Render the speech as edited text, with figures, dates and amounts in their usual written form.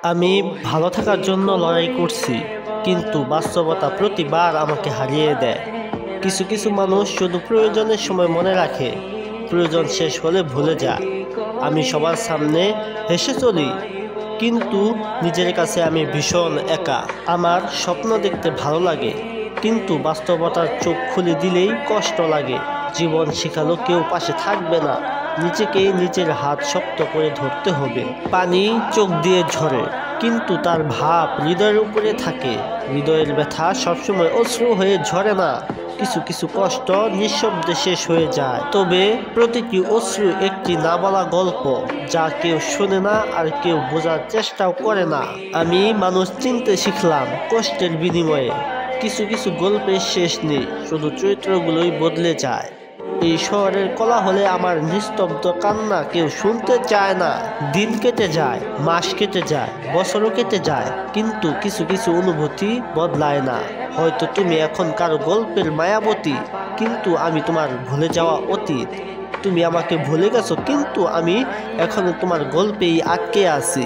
আমি ভালো থাকার জন্য লড়াই করছি, কিন্তু বাস্তবতা প্রতিবার আমাকে হারিয়ে দেয়। কিছু কিছু মানুষ শুধু প্রয়োজনের সময় মনে রাখে, প্রয়োজন শেষ হলে ভুলে যায়। আমি সবার সামনে হেসে চলি, কিন্তু নিজের কাছে আমি ভীষণ একা। আমার স্বপ্ন দেখতে ভালো লাগে, কিন্তু বাস্তবতার চোখ খুলে দিলেই কষ্ট লাগে। জীবন শেখালো কেউ পাশে থাকবে না, নিজেকেই নিজের হাত শক্ত করে ধরতে হবে। পানি চোখ দিয়ে ঝরে, কিন্তু তার ভাব হৃদয়ের উপরে থাকে। হৃদয়ের ব্যথা সবসময় অশ্রু হয়ে ঝরে না, কিছু কিছু কষ্ট নিঃশব্দে শেষ হয়ে যায়। তবে প্রতিটি অশ্রু একটি না বলা গল্প, যা কেউ শোনে না আর কেউ বোঝার চেষ্টাও করে না। আমি মানুষ চিনতে শিখলাম কষ্টের বিনিময়ে। কিছু কিছু গল্পের শেষ নেই, শুধু চরিত্রগুলোই বদলে যায়। এই শহরের কোলাহলে আমার নিস্তব্ধ কান্না কেউ শুনতে চায় না। দিন কেটে যায়, মাস কেটে যায়, বছরও কেটে যায়, কিন্তু কিছু কিছু অনুভূতি বদলায় না। হয়তো তুমি এখন কারো গল্পের মায়াবতী, কিন্তু আমি তোমার ভুলে যাওয়া অতীত। তুমি আমাকে ভুলে গেছো, কিন্তু আমি এখনো তোমার গল্পেই আটকে আছি।